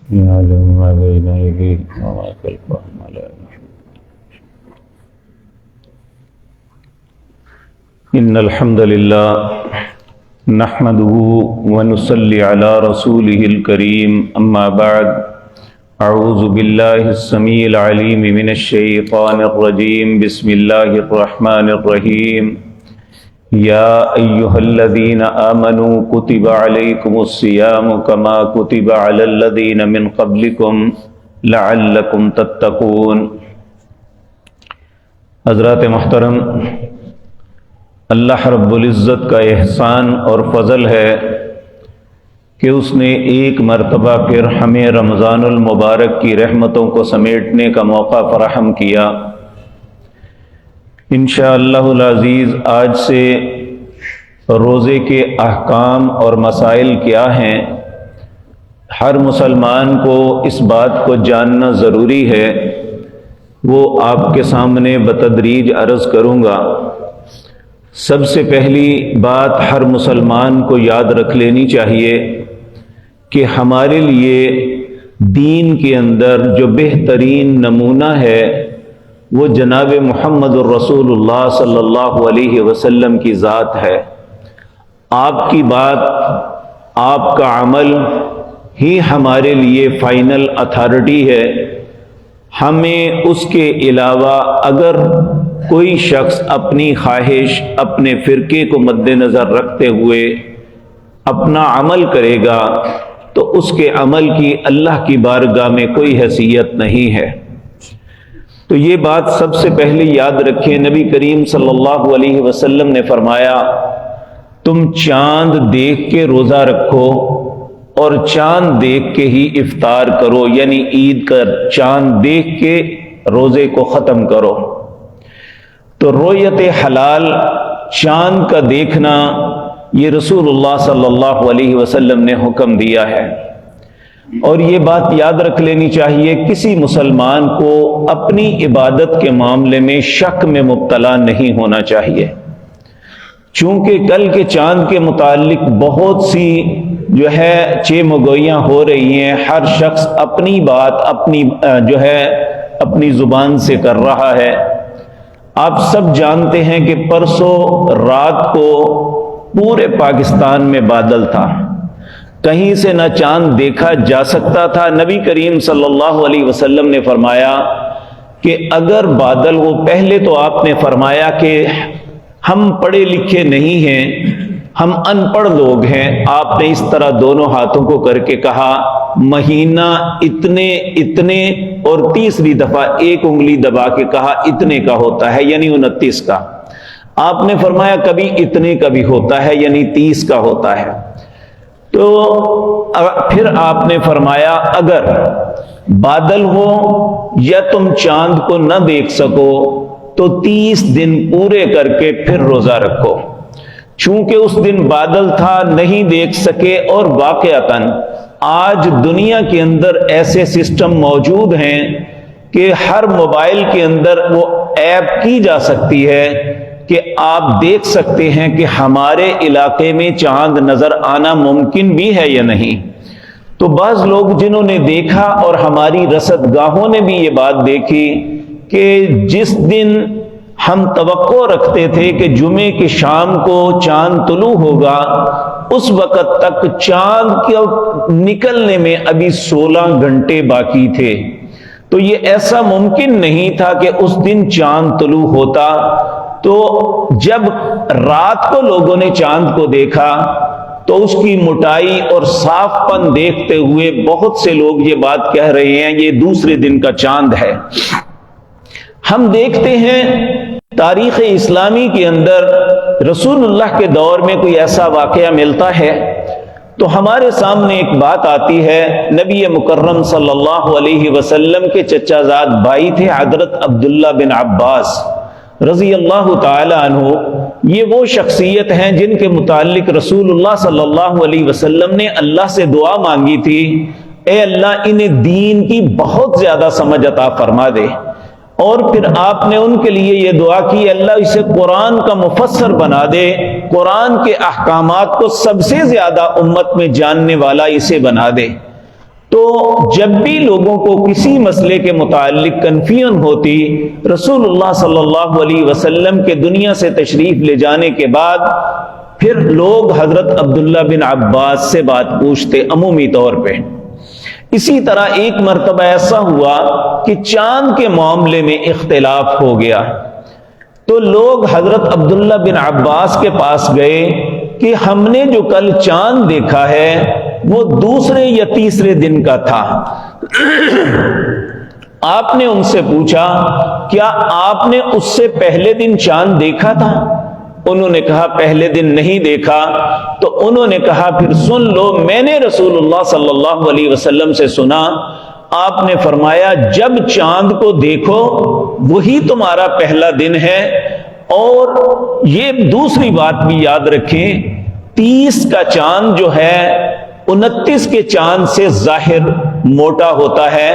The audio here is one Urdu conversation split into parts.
يعلم ما بين أيديهم وما خلفهم ولا إن الحمد لله نحمده ونصلي على رسوله الكريم أما بعد أعوذ بالله السميع العليم من الشيطان الرجيم بسم الله الرحمن الرحيم يا أيها الذين آمنوا كتب عليكم الصيام كما كتب على الذين من قبلكم لعلكم تتقون۔ حضرات محترم، اللہ رب العزت کا احسان اور فضل ہے کہ اس نے ایک مرتبہ پھر ہمیں رمضان المبارک کی رحمتوں کو سمیٹنے کا موقع فراہم کیا۔ انشاءاللہ العزیز آج سے روزے کے احکام اور مسائل کیا ہیں، ہر مسلمان کو اس بات کو جاننا ضروری ہے، وہ آپ کے سامنے بتدریج عرض کروں گا۔ سب سے پہلی بات ہر مسلمان کو یاد رکھ لینی چاہیے کہ ہمارے لیے دین کے اندر جو بہترین نمونہ ہے وہ جناب محمد الرسول اللہ صلی اللہ علیہ وسلم کی ذات ہے۔ آپ کی بات، آپ کا عمل ہی ہمارے لیے فائنل اتھارٹی ہے۔ ہمیں اس کے علاوہ اگر کوئی شخص اپنی خواہش، اپنے فرقے کو مد نظر رکھتے ہوئے اپنا عمل کرے گا تو اس کے عمل کی اللہ کی بارگاہ میں کوئی حیثیت نہیں ہے۔ تو یہ بات سب سے پہلے یاد رکھیں، نبی کریم صلی اللہ علیہ وسلم نے فرمایا تم چاند دیکھ کے روزہ رکھو اور چاند دیکھ کے ہی افطار کرو، یعنی عید کا چاند دیکھ کے روزے کو ختم کرو۔ تو رؤیت حلال، چاند کا دیکھنا، یہ رسول اللہ صلی اللہ علیہ وسلم نے حکم دیا ہے۔ اور یہ بات یاد رکھ لینی چاہیے، کسی مسلمان کو اپنی عبادت کے معاملے میں شک میں مبتلا نہیں ہونا چاہیے، چونکہ کل کے چاند کے متعلق بہت سی جو ہے چیمگوئیاں ہو رہی ہیں، ہر شخص اپنی بات اپنی زبان سے کر رہا ہے۔ آپ سب جانتے ہیں کہ پرسوں رات کو پورے پاکستان میں بادل تھا، کہیں سے نہ چاند دیکھا جا سکتا تھا۔ نبی کریم صلی اللہ علیہ وسلم نے فرمایا کہ اگر بادل ہو، پہلے تو آپ نے فرمایا کہ ہم پڑھے لکھے نہیں ہیں، ہم ان پڑھ لوگ ہیں، آپ نے اس طرح دونوں ہاتھوں کو کر کے کہا مہینہ اتنے اتنے، اور تیسری دفعہ ایک انگلی دبا کے کہا اتنے کا ہوتا ہے، یعنی 29 کا۔ آپ نے فرمایا کبھی اتنے کا بھی ہوتا ہے، یعنی 30 کا ہوتا ہے۔ تو پھر آپ نے فرمایا اگر بادل ہو یا تم چاند کو نہ دیکھ سکو تو 30 دن پورے کر کے پھر روزہ رکھو۔ چونکہ اس دن بادل تھا، نہیں دیکھ سکے، اور واقعتاً آج دنیا کے اندر ایسے سسٹم موجود ہیں کہ ہر موبائل کے اندر وہ ایپ کی جا سکتی ہے کہ آپ دیکھ سکتے ہیں کہ ہمارے علاقے میں چاند نظر آنا ممکن بھی ہے یا نہیں۔ تو بعض لوگ جنہوں نے دیکھا، اور ہماری رصد گاہوں نے بھی یہ بات دیکھی کہ جس دن ہم توقع رکھتے تھے کہ جمعے کی شام کو چاند طلوع ہوگا، اس وقت تک چاند کے نکلنے میں ابھی 16 گھنٹے باقی تھے۔ تو یہ ایسا ممکن نہیں تھا کہ اس دن چاند طلوع ہوتا۔ تو جب رات کو لوگوں نے چاند کو دیکھا تو اس کی موٹائی اور صاف پن دیکھتے ہوئے بہت سے لوگ یہ بات کہہ رہے ہیں یہ دوسرے دن کا چاند ہے۔ ہم دیکھتے ہیں تاریخ اسلامی کے اندر رسول اللہ کے دور میں کوئی ایسا واقعہ ملتا ہے تو ہمارے سامنے ایک بات آتی ہے۔ نبی مکرم صلی اللہ علیہ وسلم کے چچا زاد بھائی تھے حضرت عبداللہ بن عباس رضی اللہ تعالی عنہ۔ یہ وہ شخصیت ہیں جن کے متعلق رسول اللہ صلی اللہ علیہ وسلم نے اللہ سے دعا مانگی تھی، اے اللہ انہیں دین کی بہت زیادہ سمجھ عطا فرما دے۔ اور پھر آپ نے ان کے لیے یہ دعا کی، اللہ اسے قرآن کا مفسر بنا دے، قرآن کے احکامات کو سب سے زیادہ امت میں جاننے والا اسے بنا دے۔ تو جب بھی لوگوں کو کسی مسئلے کے متعلق کنفیوژن ہوتی، رسول اللہ صلی اللہ علیہ وسلم کے دنیا سے تشریف لے جانے کے بعد پھر لوگ حضرت عبداللہ بن عباس سے بات پوچھتے عمومی طور پہ۔ اسی طرح ایک مرتبہ ایسا ہوا کہ چاند کے معاملے میں اختلاف ہو گیا، تو لوگ حضرت عبداللہ بن عباس کے پاس گئے کہ ہم نے جو کل چاند دیکھا ہے وہ دوسرے یا تیسرے دن کا تھا۔ آپ نے ان سے پوچھا کیا آپ نے اس سے پہلے دن چاند دیکھا تھا؟ انہوں نے کہا پہلے دن نہیں دیکھا۔ تو انہوں نے کہا پھر سن لو، میں نے رسول اللہ صلی اللہ علیہ وسلم سے سنا، آپ نے فرمایا جب چاند کو دیکھو وہی تمہارا پہلا دن ہے۔ اور یہ دوسری بات بھی یاد رکھیں، 30 کا چاند جو ہے 29 کے چاند سے ظاہر موٹا ہوتا ہے۔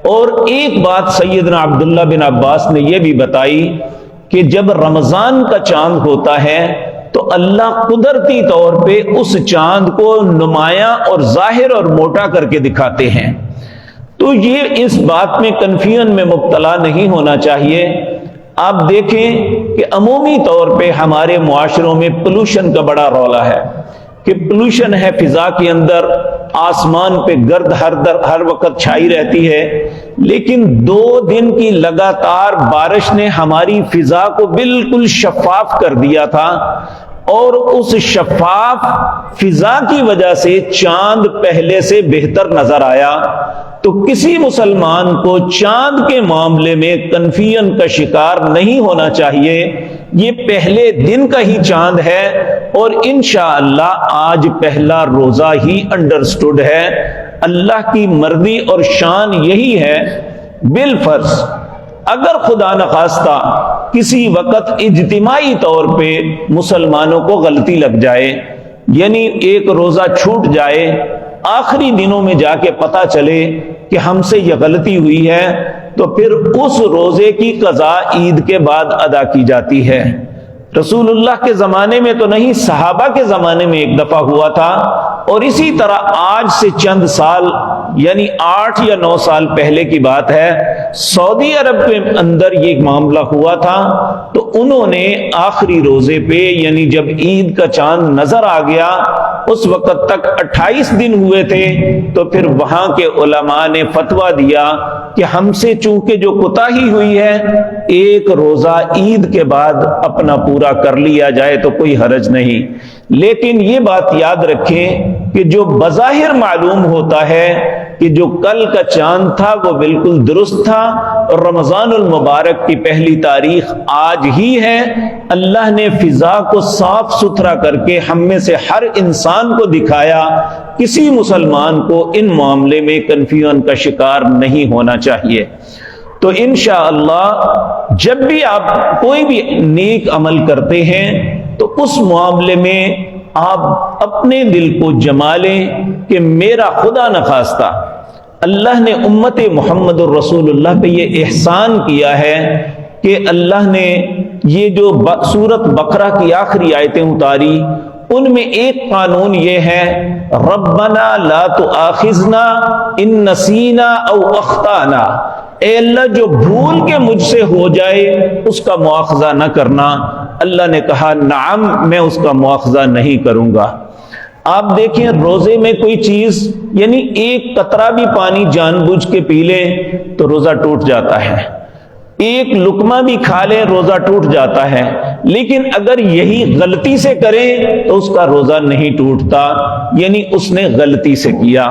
اور ایک بات سیدنا عبداللہ بن عباس نے یہ بھی بتائی کہ جب رمضان کا چاند ہوتا ہے تو اللہ قدرتی طور پہ اس چاند کو نمایاں اور ظاہر اور موٹا کر کے دکھاتے ہیں۔ تو یہ اس بات میں کنفیوژن میں مبتلا نہیں ہونا چاہیے۔ آپ دیکھیں کہ عمومی طور پہ ہمارے معاشروں میں پولوشن کا بڑا رولا ہے کہ پولوشن ہے، فضا کے اندر آسمان پہ گرد ہر وقت چھائی رہتی ہے، لیکن 2 دن کی لگاتار بارش نے ہماری فضا کو بالکل شفاف کر دیا تھا، اور اس شفاف فضا کی وجہ سے چاند پہلے سے بہتر نظر آیا۔ تو کسی مسلمان کو چاند کے معاملے میں کنفیوژن کا شکار نہیں ہونا چاہیے، یہ پہلے دن کا ہی چاند ہے، اور انشاءاللہ آج پہلا روزہ ہی انڈرسٹوڈ ہے۔ اللہ کی مرضی اور شان یہی ہے۔ بالفرض اگر خدا نخواستہ کسی وقت اجتماعی طور پہ مسلمانوں کو غلطی لگ جائے، یعنی ایک روزہ چھوٹ جائے، آخری دنوں میں جا کے پتہ چلے کہ ہم سے یہ غلطی ہوئی ہے، تو پھر اس روزے کی قضا عید کے بعد ادا کی جاتی ہے۔ رسول اللہ کے زمانے میں تو نہیں، صحابہ کے زمانے میں ایک دفعہ ہوا تھا، اور اسی طرح آج سے چند سال یعنی 8 یا 9 سال پہلے کی بات ہے، سعودی عرب کے اندر یہ معاملہ ہوا تھا۔ تو انہوں نے آخری روزے پہ یعنی جب عید کا چاند نظر آ گیا، اس وقت تک 28 دن ہوئے تھے، تو پھر وہاں کے علماء نے فتویٰ دیا کہ ہم سے چونکہ جو کوتاہی ہوئی ہے، ایک روزہ عید کے بعد اپنا پورا کر لیا جائے تو کوئی حرج نہیں۔ لیکن یہ بات یاد رکھیں کہ جو بظاہر معلوم ہوتا ہے کہ جو کل کا چاند تھا وہ بالکل درست تھا، اور رمضان المبارک کی پہلی تاریخ آج ہی ہے، اللہ نے فضا کو صاف ستھرا کر کے ہم میں سے ہر انسان کو دکھایا۔ کسی مسلمان کو ان معاملے میں کنفیوژن کا شکار نہیں ہونا چاہیے۔ تو انشاءاللہ جب بھی آپ کوئی بھی نیک عمل کرتے ہیں تو اس معاملے میں آپ اپنے دل کو جما لیں کہ میرا خدا نخواستہ اللہ نے امت محمد الرسول اللہ پہ یہ احسان کیا ہے کہ اللہ نے یہ جو سورۃ بقرہ کی آخری آیتیں اتاری، ان میں ایک قانون یہ ہے، ربنا لا تؤاخذنا ان نسینا او اخطانا، اے اللہ جو بھول کے مجھ سے ہو جائے اس کا مواخذہ نہ کرنا۔ اللہ نے کہا نعم، میں اس کا مواخذہ نہیں کروں گا۔ آپ دیکھیں روزے میں کوئی چیز یعنی ایک قطرہ بھی پانی جان بوجھ کے پی لیں تو روزہ ٹوٹ جاتا ہے، ایک لقمہ بھی کھا لیں روزہ ٹوٹ جاتا ہے، لیکن اگر یہی غلطی سے کریں تو اس کا روزہ نہیں ٹوٹتا، یعنی اس نے غلطی سے کیا۔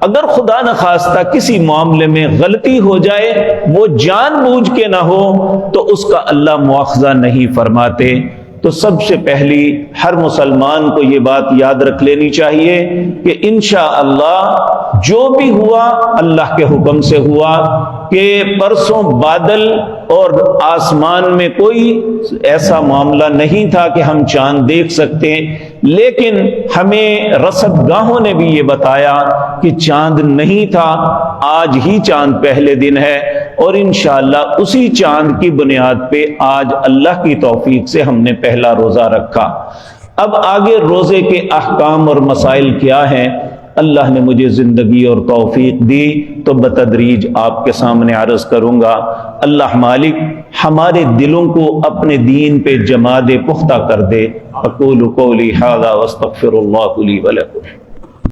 اگر خدا نخواستہ کسی معاملے میں غلطی ہو جائے، وہ جان بوجھ کے نہ ہو، تو اس کا اللہ مواخذہ نہیں فرماتے۔ تو سب سے پہلی ہر مسلمان کو یہ بات یاد رکھ لینی چاہیے کہ انشاءاللہ جو بھی ہوا اللہ کے حکم سے ہوا، کہ پرسوں بادل اور آسمان میں کوئی ایسا معاملہ نہیں تھا کہ ہم چاند دیکھ سکتے، لیکن ہمیں رصد گاہوں نے بھی یہ بتایا کہ چاند نہیں تھا، آج ہی چاند پہلے دن ہے، اور انشاءاللہ اسی چاند کی بنیاد پہ آج اللہ کی توفیق سے ہم نے پہلا روزہ رکھا۔ اب آگے روزے کے احکام اور مسائل کیا ہیں، اللہ نے مجھے زندگی اور توفیق دی تو بتدریج آپ کے سامنے عرض کروں گا۔ اللہ مالک ہمارے دلوں کو اپنے دین پہ جماد پختہ کر دے۔ اقول قولی ھذا واستغفر اللہ لی ولکم۔